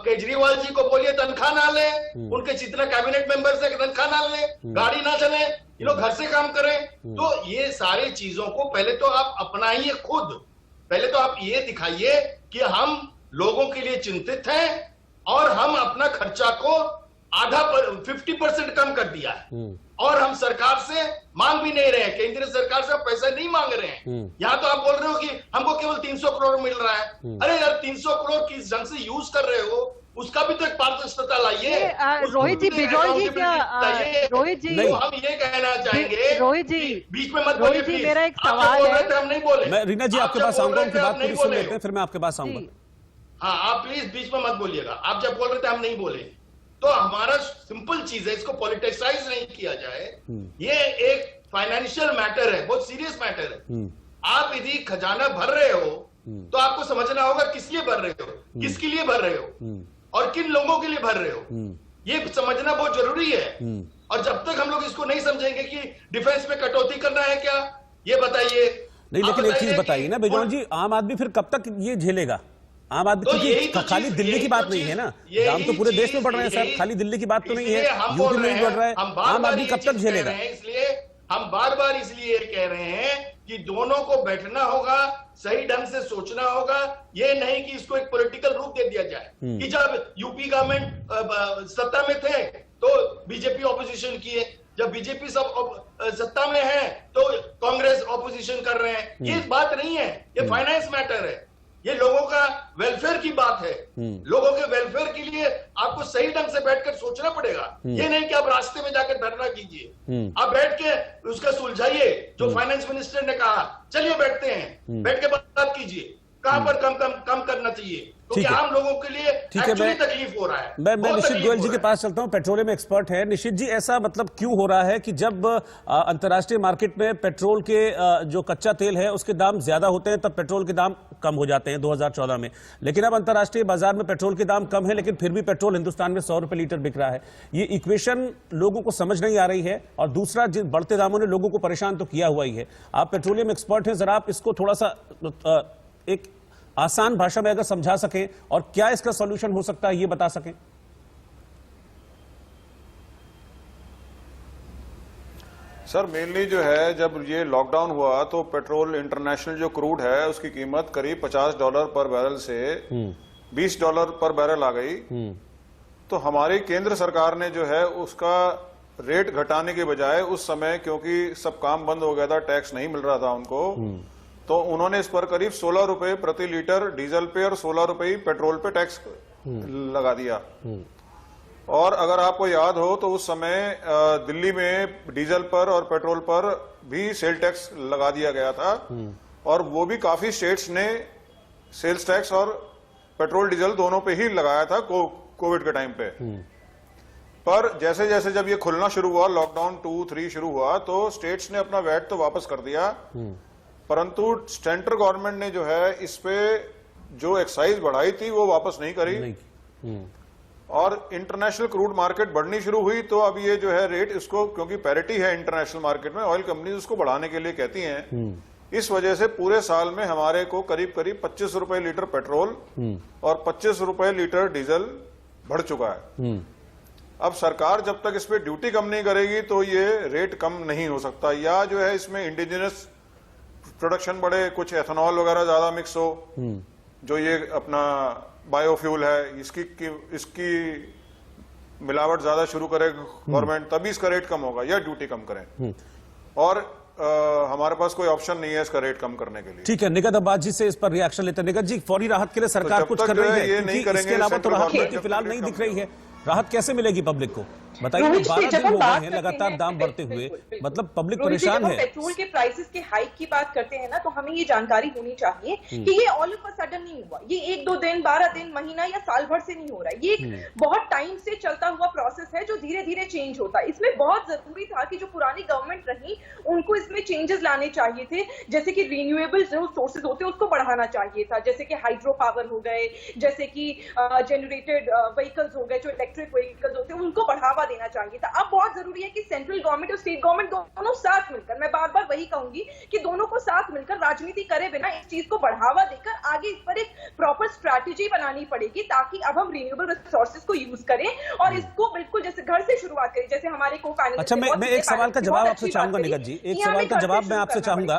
केजरीवाल जी को बोलिए तनख्वाह ना ले, उनके जितने कैबिनेट मेंबर्स है तनख्वाह ना ले, गाड़ी ना चले, ये लोग घर से काम करें। तो ये सारी चीजों को पहले तो आप अपनाइए खुद। पहले तो आप ये दिखाइए कि हम लोगों के लिए चिंतित हैं और हम अपना खर्चा को 50% कम कर दिया है। और हम सरकार से मांग भी नहीं रहे हैं, केंद्र सरकार से पैसा नहीं मांग रहे हैं। यहाँ तो आप बोल रहे हो कि हमको केवल 300 करोड़ मिल रहा है। अरे यार 300 करोड़ किस ढंग से यूज कर रहे हो, उसका भी तो एक पारदर्शिता लाइए। रोहित जी, बिजोल जी, क्या रोहित जी, तो हम ये कहना चाहेंगे, रोहित जी बीच में मत रोहित जी, मेरा एक सवाल है। हम नहीं बोले। मैं रीना जी आपके पास आऊंगा, उनकी बात पूरी सुन लेते हैं, फिर मैं आपके पास आऊंगा। हाँ, आप प्लीज बीच में मत बोलिएगा। आप जब बोल रहे थे हम नहीं बोले, तो हमारा सिंपल चीज है, इसको पॉलिटिसाइज नहीं किया जाए। ये एक फाइनेंशियल मैटर है, बहुत सीरियस मैटर है। आप यदि खजाना भर रहे हो तो आपको समझना होगा किस लिए भर रहे हो, किसके लिए भर रहे हो और किन लोगों के लिए भर रहे हो, ये समझना बहुत जरूरी है। और जब तक हम लोग इसको नहीं समझेंगे कि डिफेंस में कटौती करना है क्या, ये बताइए। नहीं, लेकिन एक चीज बताइए ना बिजोल जी, आम आदमी फिर कब तक ये झेलेगा? आम आदमी, क्योंकि खाली दिल्ली की बात नहीं है ना, दाम तो पूरे देश में बढ़ रहे हैं सर, खाली दिल्ली की बात तो नहीं है, यूपी में भी बढ़ रहा है। आम आदमी कब तक झेलेगा? इसलिए हम बार बार इसलिए कह रहे हैं कि दोनों को बैठना होगा, सही ढंग से सोचना होगा। ये नहीं कि इसको एक पॉलिटिकल रूप दे दिया जाए कि जब यूपी गवर्नमेंट सत्ता में थे तो बीजेपी ऑपोजिशन किए, जब बीजेपी सब सत्ता में है तो कांग्रेस ऑपोजिशन कर रहे हैं। ये बात नहीं है, ये फाइनेंस मैटर है, ये लोगों का वेलफेयर की बात है। लोगों के वेलफेयर के लिए आपको सही ढंग से बैठकर सोचना पड़ेगा। ये नहीं कि आप रास्ते में जाकर धरना कीजिए, आप बैठ के उसका सुलझाइए। जो फाइनेंस मिनिस्टर ने कहा, चलिए बैठते हैं, बैठ के बात कीजिए कहां पर कम करना चाहिए, क्योंकि आम लोगों के लिए एक्चुअली तकलीफ हो रहा है। मैं निशित गोयल जी के पास चलता हूं, पेट्रोलियम एक्सपर्ट है। निशित जी, ऐसा मतलब क्यों हो रहा है कि जब अंतर्राष्ट्रीय मार्केट में पेट्रोल के जो कच्चा तेल है उसके दाम ज्यादा होते हैं, तब पेट्रोल के दाम कम हो जाते हैं 2014 में, लेकिन अब अंतर्राष्ट्रीय बाजार में पेट्रोल के दाम कम है लेकिन फिर भी पेट्रोल हिंदुस्तान में 100 रुपए लीटर बिक रहा है। ये इक्वेशन लोगों को समझ नहीं आ रही है। और दूसरा, जिन बढ़ते दामों ने लोगों को परेशान तो किया हुआ ही है। आप पेट्रोलियम एक्सपर्ट हैं, जरा आप इसको थोड़ा सा एक आसान भाषा में अगर समझा सकें और क्या इसका सॉल्यूशन हो सकता है ये बता सकें। सर, मेनली जो है, जब ये लॉकडाउन हुआ तो पेट्रोल इंटरनेशनल जो क्रूड है उसकी कीमत करीब $50 पर बैरल से $20 पर बैरल आ गई। तो हमारी केंद्र सरकार ने जो है उसका रेट घटाने के बजाय उस समय, क्योंकि सब काम बंद हो गया था, टैक्स नहीं मिल रहा था उनको, तो उन्होंने इस पर करीब 16 रुपए प्रति लीटर डीजल पे और 16 रुपए पेट्रोल पे टैक्स लगा दिया। और अगर आपको याद हो तो उस समय दिल्ली में डीजल पर और पेट्रोल पर भी सेल टैक्स लगा दिया गया था, और वो भी काफी स्टेट्स ने सेल्स टैक्स और पेट्रोल डीजल दोनों पे ही लगाया था कोविड के टाइम पे। पर जैसे जैसे जब ये खुलना शुरू हुआ, लॉकडाउन 2-3 शुरू हुआ, तो स्टेट्स ने अपना वैट तो वापस कर दिया, परंतु सेंट्रल गवर्नमेंट ने जो है इस पे जो एक्साइज बढ़ाई थी वो वापस नहीं करी। और इंटरनेशनल क्रूड मार्केट बढ़नी शुरू हुई तो अब ये जो है रेट, इसको क्योंकि पैरिटी है इंटरनेशनल मार्केट में, ऑयल कंपनीज उसको बढ़ाने के लिए कहती हैं। इस वजह से पूरे साल में हमारे को करीब करीब 25 रुपए लीटर पेट्रोल और 25 रुपए लीटर डीजल बढ़ चुका है। अब सरकार जब तक इस पे ड्यूटी कम नहीं करेगी तो ये रेट कम नहीं हो सकता, या जो है इसमें इंडिजिनस प्रोडक्शन बढ़े, कुछ एथेनॉल वगैरह ज्यादा मिक्स हो, जो ये अपना बायोफ्यूल है, इसकी मिलावट ज्यादा शुरू करे गवर्नमेंट, तभी इसका रेट कम होगा, या ड्यूटी कम करें। और हमारे पास कोई ऑप्शन नहीं है इसका रेट कम करने के लिए। ठीक है, निगत अब्बास जी से इस पर रिएक्शन लेते हैं। निगत जी, फौरी राहत के लिए सरकार कुछ कर रही है, ये नहीं करेंगे, इसके अलावा तो राहत फिलहाल नहीं दिख रही है। राहत कैसे मिलेगी पब्लिक को? बताइए, रोहित जी, 12 जब दिन हम हो बात गए हैं करते लगातार हैं- दाम बढ़ते हुए, बिल्कुल, बिल्कुल। मतलब पब्लिक रोहित जी, परेशान जब हम है। पेट्रोल के प्राइसेस के हाइक की बात करते हैं ना, तो हमें ये जानकारी होनी चाहिए कि ये ऑल ऑफ अ सडन नहीं हुआ। ये 1-2 दिन, 12 दिन, महीना या साल भर से नहीं हो रहा है। ये एक बहुत टाइम से चलता हुआ प्रोसेस है जो धीरे धीरे चेंज होता है। इसमें बहुत जरूरी था कि जो पुरानी गवर्नमेंट रही उनको इसमें चेंजेस लाने चाहिए थे, जैसे कि रिन्यूएबल जो सोर्सेज होते हैं उसको बढ़ाना चाहिए था, जैसे कि हाइड्रो पावर हो गए, जैसे कि जनरेटेड व्हीकल्स हो गए, जो इलेक्ट्रिक व्हीकल्स होते हैं उनको बढ़ावा देना चाहिए था। अब बहुत जरूरी है कि सेंट्रल गवर्नमेंट और स्टेट गवर्नमेंट दोनों साथ मिलकर, मैं बार बार वही कहूंगी कि दोनों को साथ मिलकर राजनीति करे बिना इस चीज को बढ़ावा देकर आगे इस पर एक प्रॉपर स्ट्रैटेजी बनानी पड़ेगी, ताकि अब हम रिन्यूएबल रिसोर्सेज को यूज करें और इसको बिल्कुल जैसे घर से शुरुआत करें, जैसे हमारे को अच्छा, मैं एक सवाल का जवाब आपसे चाहूंगा निगत जी, एक सवाल का जवाब मैं आपसे चाहूंगा।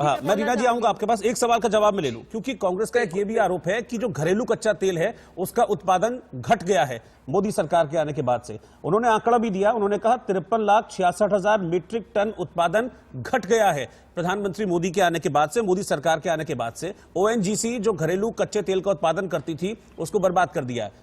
हाँ, मैं रीना जी आऊंगा आपके पास, एक सवाल का जवाब मैं ले लूं, क्योंकि कांग्रेस का एक ये भी आरोप है कि जो घरेलू कच्चा तेल है उसका उत्पादन घट गया है मोदी सरकार के आने के बाद से। उन्होंने आंकड़ा भी दिया, उन्होंने कहा 53,66,000 मीट्रिक टन उत्पादन घट गया है प्रधानमंत्री मोदी के आने के बाद से, मोदी सरकार के आने के बाद से। ओएनजीसी जो घरेलू कच्चे तेल का उत्पादन करती थी उसको बर्बाद कर दिया है।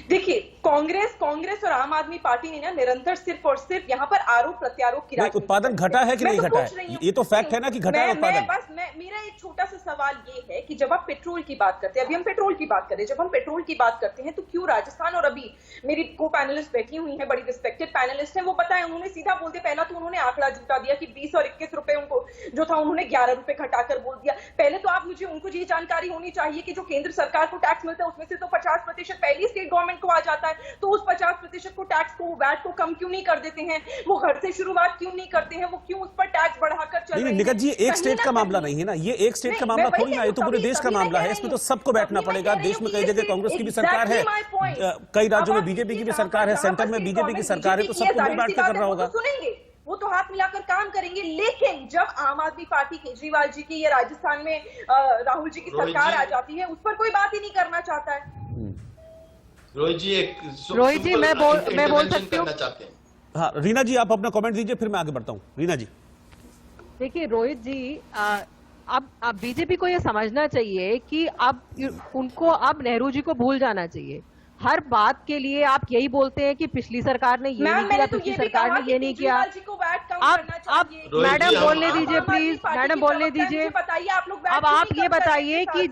देखिए, कांग्रेस और आम आदमी पार्टी ने ना निरंतर सिर्फ और सिर्फ यहाँ पर आरोप प्रत्यारोप की राजनीति। उत्पादन घटा है कि नहीं घटा है? ये तो फैक्ट है ना कि घटा है उत्पादन। मेरा एक छोटा सा सवाल ये है कि जब आप पेट्रोल की बात करते हैं, अभी हम पेट्रोल की बात करें, जब हम पेट्रोल की बात करते हैं तो क्यों राजस्थान, और अभी मेरी को पैनलिस्ट बैठी हुई है, बड़ी रिस्पेक्टेड पैनलिस्ट है, वो बताएं, उन्होंने सीधा बोलते, पहला तो उन्होंने आंकड़ा जुटा दिया कि 20 और 21 रुपए उनको जो था उन्होंने 11 रुपए घटाकर बोल दिया। पहले तो आप मुझे उनको ये जानकारी होनी चाहिए कि जो केंद्र सरकार को टैक्स मिलता है उसमें से तो 50% पहली स्टेट गवर्नमेंट को आ जाता है, तो उस 50% को टैक्स को, वैट को कम क्यों नहीं कर देते हैं? वो घर से शुरुआत क्यों नहीं करते हैं? वो क्यों उस पर टैक्स बढ़ाकर चल रहे हैं? निगत जी, एक स्टेट का मामला नहीं है ना, ये एक स्टेट का मामला थोड़ी ना, ये तो पूरे देश का मामला है। इसमें तो सबको बैठना पड़ेगा। देश में कई जगह कांग्रेस की भी सरकार है, कई राज्यों में बीजेपी की भी सरकार है, सेंटर में बीजेपी की सरकार है, तो सबको मिल बांट के करना होगा। वो तो हाथ मिलाकर काम करेंगे। लेकिन जब आम आदमी पार्टी केजरीवाल जी की या राजस्थान में राहुल जी की सरकार आ जाती है, उस पर कोई बात ही नहीं करना चाहता है। रोहित जी, मैं बोल सकती हूँ। हाँ, रीना जी आप अपना कमेंट दीजिए, फिर मैं आगे बढ़ता हूँ। रीना जी, देखिए रोहित जी, अब बीजेपी को ये समझना चाहिए कि अब उनको अब नेहरू जी को भूल जाना चाहिए। हर बात के लिए आप यही बोलते हैं कि पिछली सरकार ने ये नहीं किया, पिछली सरकार ने ये नहीं किया। आप मैडम बोलने दीजिए प्लीज, मैडम बोलने दीजिए। अब आप ये बताइए कि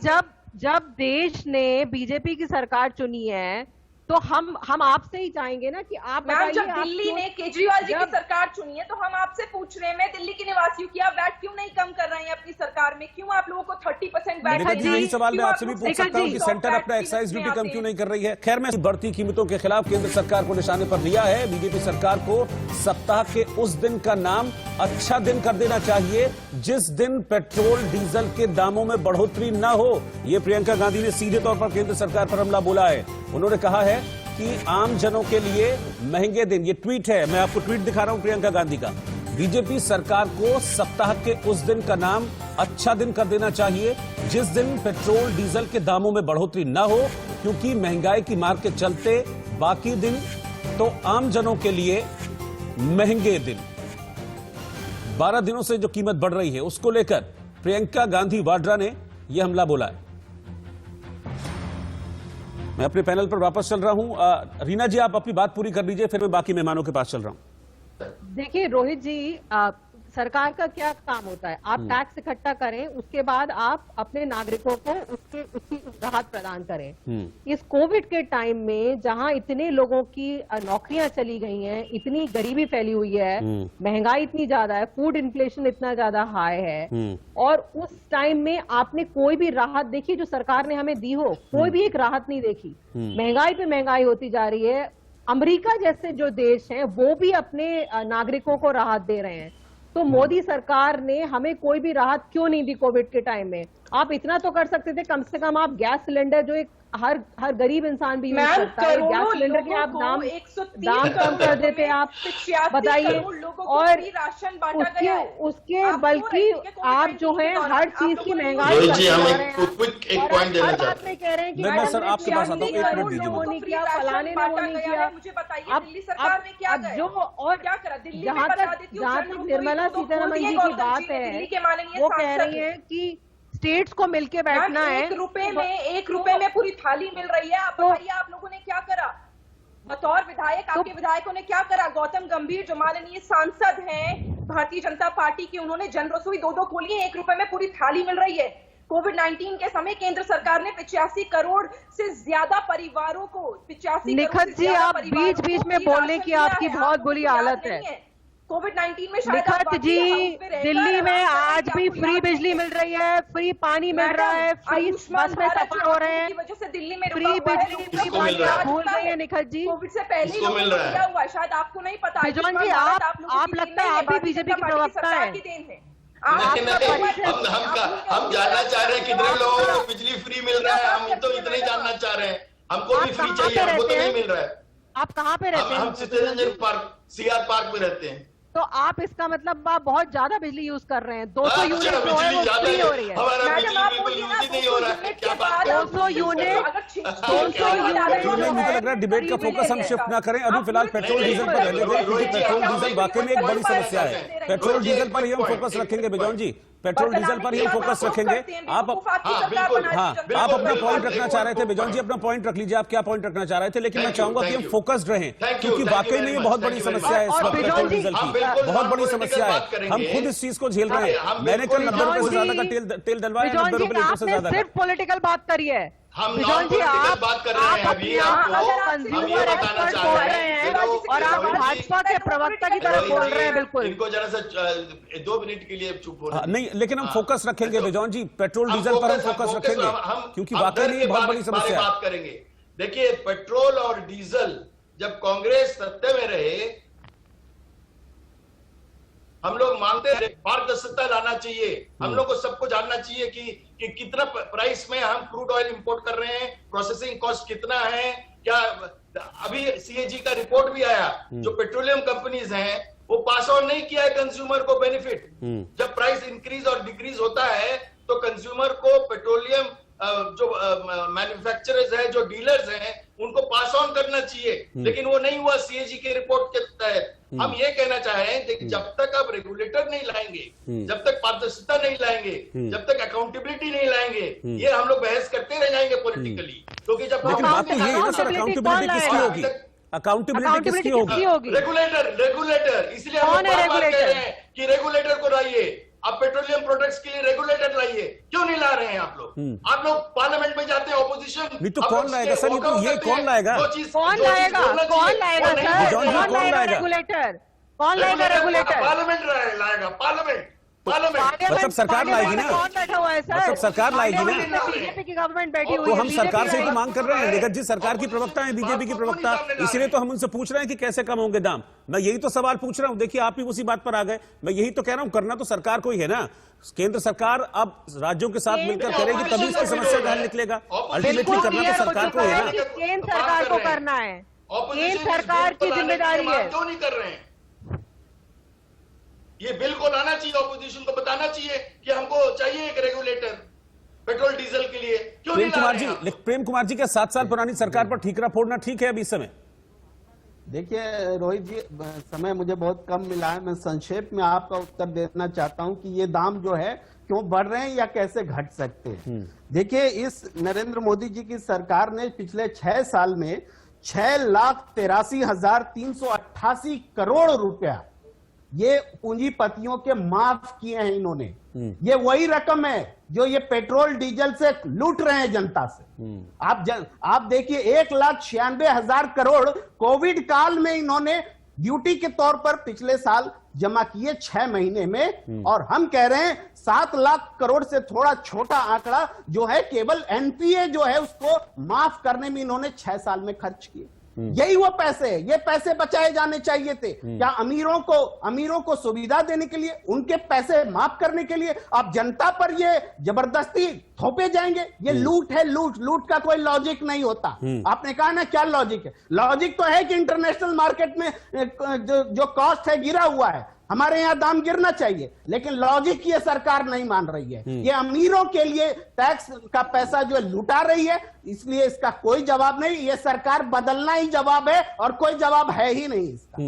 जब देश ने बीजेपी की सरकार चुनी है तो हम आपसे ही चाहेंगे ना कि आप बताइए, जब दिल्ली ने केजरीवाल जी की सरकार चुनी है तो हम आपसे पूछ रहे हैं, मैं दिल्ली के निवासियों की, आप वैट क्यों नहीं कम कर रहे हैं अपनी सरकार में? क्यों आप लोगों को 30% वैट? यही सवाल मैं आपसे भी पूछ सकता हूं कि सेंटर अपना एक्साइज ड्यूटी कम क्यों नहीं कर रही है? खैर, में बढ़ती कीमतों के खिलाफ केंद्र सरकार को निशाने पर लिया है। बीजेपी सरकार को सप्ताह के उस दिन का नाम अच्छा दिन कर देना चाहिए जिस दिन पेट्रोल डीजल के दामों में बढ़ोतरी न हो। यह प्रियंका गांधी ने सीधे तौर पर केंद्र सरकार पर हमला बोला है। उन्होंने कहा है कि आम जनों के लिए महंगे दिन, ये ट्वीट है, मैं आपको ट्वीट दिखा रहा हूं प्रियंका गांधी का, बीजेपी सरकार को सप्ताह के उस दिन का नाम अच्छा दिन कर देना चाहिए जिस दिन पेट्रोल डीजल के दामों में बढ़ोतरी न हो, क्योंकि महंगाई की मार के चलते बाकी दिन तो आम जनों के लिए महंगे दिन। 12 दिनों से जो कीमत बढ़ रही है उसको लेकर प्रियंका गांधी वाड्रा ने यह हमला बोला है। मैं अपने पैनल पर वापस चल रहा हूं। रीना जी आप अपनी बात पूरी कर लीजिए, फिर मैं बाकी मेहमानों के पास चल रहा हूं। देखिए रोहित जी, सरकार का क्या काम होता है? आप टैक्स इकट्ठा करें, उसके बाद आप अपने नागरिकों को उसकी राहत प्रदान करें। इस कोविड के टाइम में जहां इतने लोगों की नौकरियां चली गई हैं, इतनी गरीबी फैली हुई है, महंगाई इतनी ज्यादा है, फूड इन्फ्लेशन इतना ज्यादा हाई है, और उस टाइम में आपने कोई भी राहत देखी जो सरकार ने हमें दी हो? कोई भी एक राहत नहीं देखी। महंगाई पे महंगाई होती जा रही है। अमेरिका जैसे जो देश हैं वो भी अपने नागरिकों को राहत दे रहे हैं, तो मोदी सरकार ने हमें कोई भी राहत क्यों नहीं दी कोविड के टाइम में? आप इतना तो कर सकते थे, कम से कम आप गैस सिलेंडर जो एक हर गरीब इंसान भी यूज करता है, गैस सिलेंडर के आप दाम कम कर देते आप, बताइए। और उसके बल्कि आप जो है हर चीज की महंगाई रोहित जी, हम एक पॉइंट देना चाहते हैं। कह रहे हैं कि मैं सर आपके पास आता हूं, 1 मिनट दीजिए वो नहीं किया, फलाने ने वो नहीं किया। मुझे बताइए दिल्ली सरकार ने क्या जो और क्या करा? दिल्ली जहाँ तक निर्मला सीतारमण जी की बात है, वो कह रही है कि स्टेट्स को मिलके बैठना है। 1 रुपए में पूरी थाली मिल रही है। आप बताइए आप लोगों ने क्या करा? बतौर विधायक आपके विधायकों ने क्या करा? गौतम गंभीर जो माननीय सांसद हैं भारतीय जनता पार्टी के, उन्होंने जन रसोई 2-2 खोली है, 1 रुपए में पूरी थाली मिल रही है। कोविड-19 के समय केंद्र सरकार ने 85 करोड़ से ज्यादा परिवारों को 85 निखत जी, आप बीच बीच में बोलने की आपकी बहुत बुरी हालत है। कोविड-19 में शायद निखत जी, दिल्ली में आज भी फ्री बिजली मिल रही है, फ्री पानी मिल रहा है, फ्री बस में सफर हो रहे हैं, वजह से दिल्ली में फ्री बिजली फ्री पानी आप भूल रही है निखत जी। कोविड से पहले ही क्या हुआ शायद आपको नहीं पता। बिजॉन जी, आप लगता है आप भी बीजेपी की प्रवक्ता है। हम जानना चाह रहे हैं कितने लोगों को बिजली फ्री मिल रहा है, हम तो इतना ही जानना चाह रहे हैं। हमको भी फ्री चाहिए, हमको तो नहीं मिल रहा है। आप कहाँ पे रहते हैं? हम सिटीजन पार्क, सीआर पार्क में रहते हैं। तो आप इसका मतलब आप बहुत ज्यादा बिजली यूज कर रहे हैं। 200 यूनिट जो है वो फ्री हो रही है। हमारा बिजली बिल्कुल यूज ही नहीं हो रहा है। क्या बात? 200 यूनिट मुझे लग रहा है डिबेट का फोकस हम शिफ्ट ना करें, अभी फिलहाल पेट्रोल डीजल पर रहने दें, क्योंकि पेट्रोल डीजल वाकई में एक बड़ी समस्या है। पेट्रोल डीजल पर ही हम फोकस रखेंगे बिजॉन जी, पेट्रोल डीजल पर ही हम फोकस रखेंगे। आप अपना पॉइंट रखना चाह रहे थे बिजॉन जी, अपना पॉइंट रख लीजिए, आप क्या पॉइंट रखना चाह रहे थे, लेकिन मैं चाहूंगा कि हम फोकस्ड रहें, क्योंकि वाकई में ये बहुत बड़ी समस्या है इस वक्त पेट्रोल डीजल की, बहुत बड़ी समस्या है। हम खुद इस चीज को झेल रहे हैं। मैंने कल 90 रुपए से ज्यादा का तेल डलवाया, 90 रुपए लीटर से ज्यादा। सिर्फ पॉलिटिकल बात करी है हम बिजॉन जी, आप बात कर रहे हैं अभी, कंज्यूमर एक्सपर्ट बोल रहे हैं और आप भाजपा के प्रवक्ता की तरह बोल रहे हैं। बिल्कुल, इनको जरा सा 2 मिनट के लिए चुप हो नहीं, लेकिन हम फोकस रखेंगे बिजॉन जी, पेट्रोल डीजल पर हम फोकस रखेंगे, क्योंकि वाकई में बहुत बड़ी समस्या है। बात करेंगे। देखिए, पेट्रोल और डीजल जब कांग्रेस सत्ता में रहे, हम लोग मानते हैं पारदर्शिता लाना चाहिए। हम लोग को सबको जानना चाहिए कि कितना प्राइस में हम क्रूड ऑयल इंपोर्ट कर रहे हैं, प्रोसेसिंग कॉस्ट कितना है। क्या अभी सीएजी का रिपोर्ट भी आया, जो पेट्रोलियम कंपनीज हैं वो पास ऑन नहीं किया है कंज्यूमर को बेनिफिट। जब प्राइस इंक्रीज और डिक्रीज होता है तो कंज्यूमर को पेट्रोलियम जो मैन्युफैक्चरर्स है, जो डीलर्स हैं, उनको पास ऑन करना चाहिए, लेकिन वो नहीं हुआ सीएजी के रिपोर्ट के तहत। हम ये कहना चाह रहे हैं कि जब तक आप रेगुलेटर नहीं लाएंगे, जब तक पारदर्शिता नहीं लाएंगे, जब तक अकाउंटेबिलिटी नहीं लाएंगे, ये हम लोग बहस करते रह जाएंगे पॉलिटिकली। क्योंकि जब लेकिन बात तो ये है ना सर, अकाउंटेबिलिटी किसकी होगी? अकाउंटेबिलिटी किसकी होगी? रेगुलेटर। इसलिए हम बार कह रहे हैं कि रेगुलेटर को लाइए। आप पेट्रोलियम प्रोडक्ट्स के लिए रेगुलेटर लाइए, क्यों नहीं ला रहे हैं आप लोग? आप लोग पार्लियामेंट में जाते हैं, ऑपोजिशन नहीं तो कौन लाएगा सर? ये कौन लाएगा? कौन लाएगा सर? कौन लाएगा रेगुलेटर? कौन लाएगा रेगुलेटर? पार्लियामेंट लाएगा, पार्लियामेंट। मतलब सरकार लाएगी ना? कौन बैठा हुआ है सर? मतलब सरकार लाएगी ना? बीजेपी की गवर्नमेंट बैठी हुई तो है। हम सरकार से ही मांग कर रहे हैं। निगत जी सरकार की प्रवक्ता है, बीजेपी की प्रवक्ता, इसीलिए तो हम उनसे पूछ रहे हैं कि कैसे कम होंगे दाम। मैं यही तो सवाल पूछ रहा हूं। देखिए, आप भी उसी बात पर आ गए। मैं यही तो कह रहा हूं, करना तो सरकार को ही है ना। केंद्र सरकार अब राज्यों के साथ मिलकर करेगी, तभी इसकी समस्या का हल निकलेगा। अल्टीमेटली करना तो सरकार को है ना। केंद्र सरकार को करना है, केंद्र सरकार की जिम्मेदारी है। क्यों नहीं कर रहे हैं? ये बिल को लाना चाहिए, ऑपोजिशन को बताना चाहिए कि हमको चाहिए एक रेगुलेटर पेट्रोल डीजल के लिए। क्यों नहीं ला रहे हैं? प्रेम कुमार जी, क्या 7 साल पुरानी सरकार पर ठीकरा फोड़ना ठीक है अभी इस समय? देखिए रोहित जी, समय मुझे बहुत कम मिला है, मैं संक्षेप में आपका उत्तर देना चाहता हूं कि ये दाम जो है क्यों बढ़ रहे हैं या कैसे घट सकते हैं। देखिए, इस नरेंद्र मोदी जी की सरकार ने पिछले 6 साल में 6,83,388 करोड़ रुपया ये पूंजीपतियों के माफ किए हैं इन्होंने। ये वही रकम है जो ये पेट्रोल डीजल से लूट रहे हैं जनता से। आप देखिए, 1,96,000 करोड़ कोविड काल में इन्होंने ड्यूटी के तौर पर पिछले साल जमा किए 6 महीने में, और हम कह रहे हैं 7 लाख करोड़ से थोड़ा छोटा आंकड़ा जो है केवल एनपीए जो है उसको माफ करने में इन्होंने 6 साल में खर्च किए। यही वो पैसे है, ये पैसे बचाए जाने चाहिए थे। क्या अमीरों को सुविधा देने के लिए, उनके पैसे माफ करने के लिए आप जनता पर ये जबरदस्ती थोपे जाएंगे? ये लूट है, लूट का कोई लॉजिक नहीं होता। आपने कहा ना क्या लॉजिक है? लॉजिक तो है कि इंटरनेशनल मार्केट में जो कॉस्ट है गिरा हुआ है, हमारे यहां दाम गिरना चाहिए, लेकिन लॉजिक ये सरकार नहीं मान रही है। ये अमीरों के लिए टैक्स का पैसा जो लुटा रही है, इसलिए इसका कोई जवाब नहीं। ये सरकार बदलना ही जवाब है और कोई जवाब है ही नहीं इसका।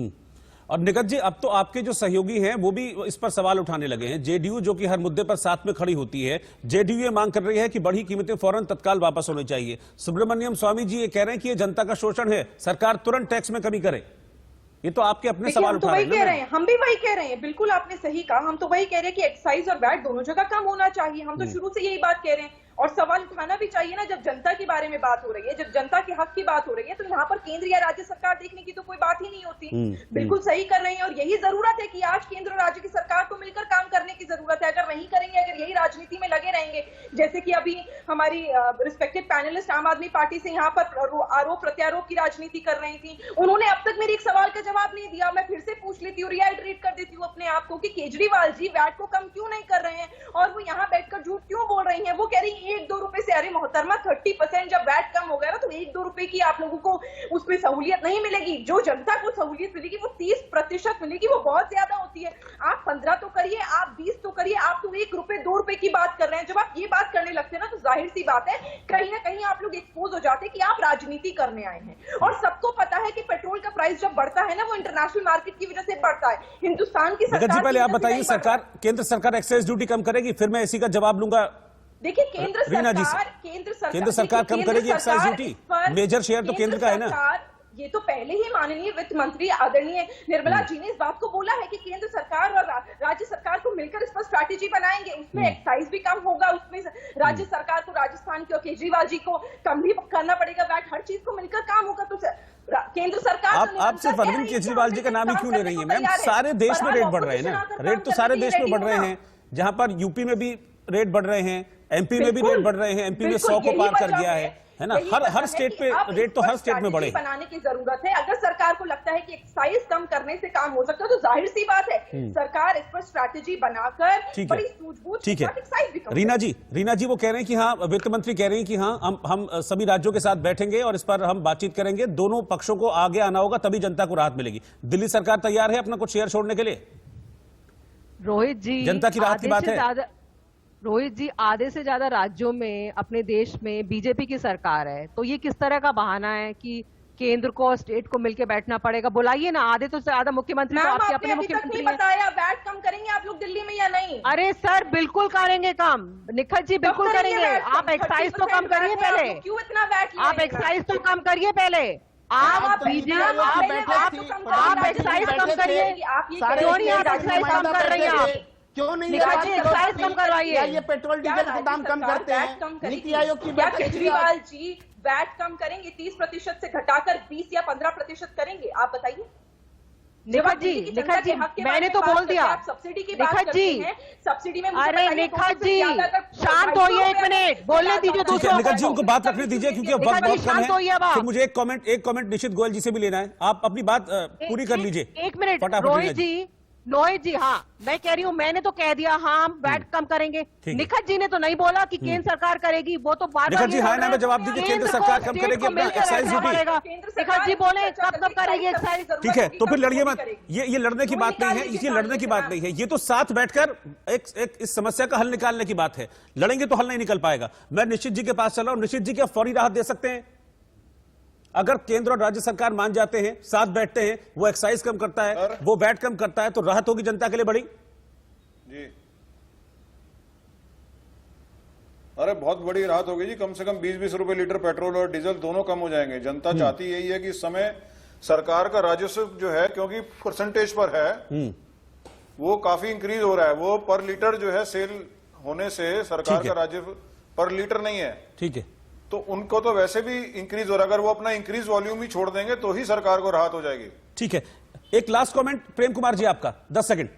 और निकट जी, अब तो आपके जो सहयोगी हैं वो भी इस पर सवाल उठाने लगे हैं। जेडीयू जो कि हर मुद्दे पर साथ में खड़ी होती है, जेडीयू ये मांग कर रही है कि बढ़ी कीमतें फौरन तत्काल वापस होनी चाहिए। सुब्रमण्यम स्वामी जी ये कह रहे हैं कि ये जनता का शोषण है, सरकार तुरंत टैक्स में कमी करे। ये तो आपके अपने सवाल उठा रहे हैं। हम भी वही कह रहे हैं, बिल्कुल आपने सही कहा। हम तो वही कह रहे हैं कि एक्साइज और वैट दोनों जगह कम होना चाहिए। हम तो शुरू से यही बात कह रहे हैं, और सवाल उठाना भी चाहिए ना। जब जनता के बारे में बात हो रही है, जब जनता के हक की बात हो रही है, तो यहाँ पर केंद्र या राज्य सरकार देखने की तो कोई बात ही नहीं होती। बिल्कुल सही कर रहे हैं, और यही जरूरत है कि आज केंद्र और राज्य की सरकार को मिलकर काम करने की जरूरत है। अगर नहीं करेंगे, अगर यही राजनीति में लगे रहेंगे, जैसे कि अभी हमारी रिस्पेक्टेड पैनलिस्ट आम आदमी पार्टी से यहाँ पर आरोप प्रत्यारोप की राजनीति कर रही थी, उन्होंने अब तक मेरे एक सवाल का जवाब नहीं दिया। मैं फिर से पूछ लेती हूँ, रिहाइड्रेट कर देती हूँ अपने आप को कि केजरीवाल जी वैट को कम क्यों नहीं कर रहे हैं, और वो यहाँ बैठकर झूठ क्यों बोल रही हैं। वो कह रही है 1-2 रुपए से। अरे मोहतरमा, 30% जब वैट कम हो गया ना, तो 1-2 रुपए की आप लोगों को उसमें सहूलियत नहीं मिलेगी। जो जनता को सहूलियत मिलेगी वो 30% मिलेगी, वो बहुत ज्यादा होती है। आप 15 तो करिए, आप 20 तो करिए, आप तो 1 रुपए 2 रुपए की बात कर रहे हैं। जब आप ये बात करने लगते हैं ना, तो जाहिर सी बात है कहीं ना कहीं आप लोग एक्सपोज हो जाते हैं कि आप राजनीति करने आए हैं। और सबको पता है कि पेट्रोल का प्राइस जब बढ़ता है ना, वो इंटरनेशनल मार्केट की वजह से बढ़ता है। हिंदुस्तान की सरकार, पहले आप बताइए, सरकार, केंद्र सरकार एक्साइज ड्यूटी कम करेगी, फिर मैं इसी का जवाब लूंगा। देखिए, केंद्र सरकार कम करेगी एक्साइज ड्यूटी, मेजर शेयर तो केंद्र का है ना। ये तो पहले ही माननीय वित्त मंत्री आदरणीय निर्मला जी ने इस बात को बोला है कि केंद्र सरकार और राज्य सरकार को मिलकर इस पर स्ट्रैटेजी बनाएंगे। उसमें एक्साइज भी कम होगा, उसमें राज्य सरकार को, राजस्थान के और केजरीवाल जी को कम भी करना पड़ेगा वैट, हर चीज को मिलकर काम होगा। तो केंद्र सरकार, आप सिर्फ अरविंद केजरीवाल जी का नाम ही क्यों ले रही है मैम? सारे देश में रेट बढ़ रहे हैं ना, रेट तो सारे देश में बढ़ रहे हैं। जहां पर यूपी में भी रेट बढ़ रहे हैं, एमपी में भी रेट बढ़ रहे हैं, एमपी में 100 को पार कर गया है ना। हर स्टेट पे रेट तो हर स्टेट में बढ़े। बनाने की जरूरत है। अगर सरकार को लगता है कि एक्साइज कम करने से काम हो सकता है, तो जाहिर सी बात है सरकार इस पर स्ट्रैटेजी बनाकर बड़ी सूझबूझ ठीक है। रीना जी वो कह रहे हैं कि हाँ, वित्त मंत्री कह रहे हैं कि हाँ, हम सभी राज्यों के साथ बैठेंगे और इस पर हम बातचीत करेंगे। दोनों पक्षों को आगे आना होगा, तभी जनता को राहत मिलेगी। दिल्ली सरकार तैयार है अपना कुछ शेयर छोड़ने के लिए? रोहित जी, जनता की राहत की बात है। रोहित जी, आधे से ज्यादा राज्यों में अपने देश में बीजेपी की सरकार है, तो ये किस तरह का बहाना है कि केंद्र को और स्टेट को मिलकर बैठना पड़ेगा? बुलाइए ना, आधे तो ज्यादा मुख्यमंत्री तो आपके अपने मुख्यमंत्री हैं। बताया वैट कम करेंगे आप लोग दिल्ली में या नहीं? अरे सर, बिल्कुल करेंगे कम, निखत जी बिल्कुल करेंगे। आप एक्साइज तो कम करिए पहले, क्यों इतना वैट? आप एक्साइज तो कम करिए पहले। आप एक्साइज कम करिए, क्यों नहीं आप एक्साइज कम कर रही हैं? आप क्यों नहीं एक्साइज कम करवाइए? ये पेट्रोल डीजल के दाम कम करते हैं। नीति आयोग की बैठक, केजरीवाल जी वैट कम करेंगे, 30% से घटाकर 20 या 15% करेंगे? आप बताइए। निखत जी, मैंने तो बोल दिया। सब्सिडी की बात करते हैं, सब्सिडी में अरे निखत जी, शांत होइए, 1 मिनट बोलने दीजिए दूसरों। निखत जी उनको बात रखने दीजिए, क्योंकि अब वक्त बहुत कम है। फिर मुझे एक कमेंट निशित गोयल जी से भी लेना है। आप अपनी बात पूरी कर लीजिए। 1 मिनट रोहित जी, हाँ मैं कह रही हूँ, मैंने तो कह दिया हाँ हम वैट कम करेंगे। निखत जी ने तो नहीं बोला कि केंद्र सरकार करेगी, वो तो बार निखत जी हाँ ना में जवाब दीजिए, केंद्र सरकार कम करेगी अपना एक्साइज ड्यूटी। निखत जी बोले कब करेगी एक्साइज? ठीक है, तो फिर लड़िए मत। ये लड़ने की बात नहीं है, ये लड़ने की बात नहीं है, ये तो साथ बैठकर एक इस समस्या का हल निकालने की बात है। लड़ेंगे तो हल नहीं निकल पाएगा। मैं निश्चित जी के पास चला हूं। निश्चित जी क्या फौरी राहत दे सकते हैं? अगर केंद्र और राज्य सरकार मान जाते हैं, साथ बैठते हैं, वो एक्साइज कम करता है, वो वैट कम करता है, तो राहत होगी जनता के लिए बड़ी। जी, अरे बहुत बड़ी राहत होगी जी। कम से कम 20-20 रुपए लीटर पेट्रोल और डीजल दोनों कम हो जाएंगे। जनता चाहती यही है कि इस समय सरकार का राजस्व जो है, क्योंकि परसेंटेज पर है, वो काफी इंक्रीज हो रहा है। वो पर लीटर जो है सेल होने से सरकार का राजस्व पर लीटर नहीं है। ठीक है, तो उनको तो वैसे भी इंक्रीज हो रहा है। अगर वो अपना इंक्रीज वॉल्यूम ही छोड़ देंगे तो ही सरकार को राहत हो जाएगी। ठीक है, एक लास्ट कमेंट प्रेम कुमार जी आपका, 10 सेकंड।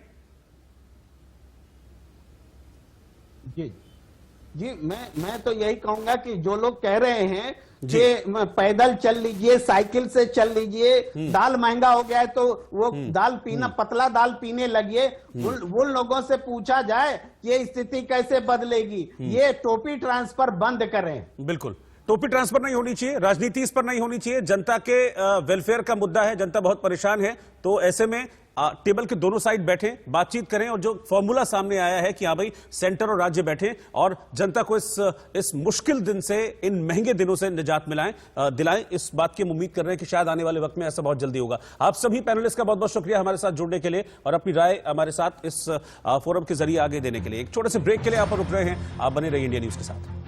जी, मैं तो यही कहूंगा कि जो लोग कह रहे हैं कि पैदल चल लीजिए, साइकिल से चल लीजिए, दाल महंगा हो गया है तो वो दाल पीना, पतला दाल पीने लगिए, उन लोगों से पूछा जाए कि ये स्थिति कैसे बदलेगी। ये टोपी ट्रांसफर बंद करें। बिल्कुल, टोपी ट्रांसफर नहीं होनी चाहिए, राजनीति इस पर नहीं होनी चाहिए। जनता के वेलफेयर का मुद्दा है, जनता बहुत परेशान है, तो ऐसे में टेबल के दोनों साइड बैठें, बातचीत करें और जो फॉर्मूला सामने आया है कि हाँ भाई सेंटर और राज्य बैठें और जनता को इस मुश्किल दिन से, इन महंगे दिनों से निजात दिलाएं, इस बात की हम उम्मीद कर रहे हैं कि शायद आने वाले वक्त में ऐसा बहुत जल्दी होगा। आप सभी पैनलिस्ट का बहुत बहुत शुक्रिया हमारे साथ जुड़ने के लिए और अपनी राय हमारे साथ इस फोरम के जरिए आगे देने के लिए। एक छोटे से ब्रेक के लिए आप रुक रहे हैं, आप बने रहिए इंडिया न्यूज के साथ।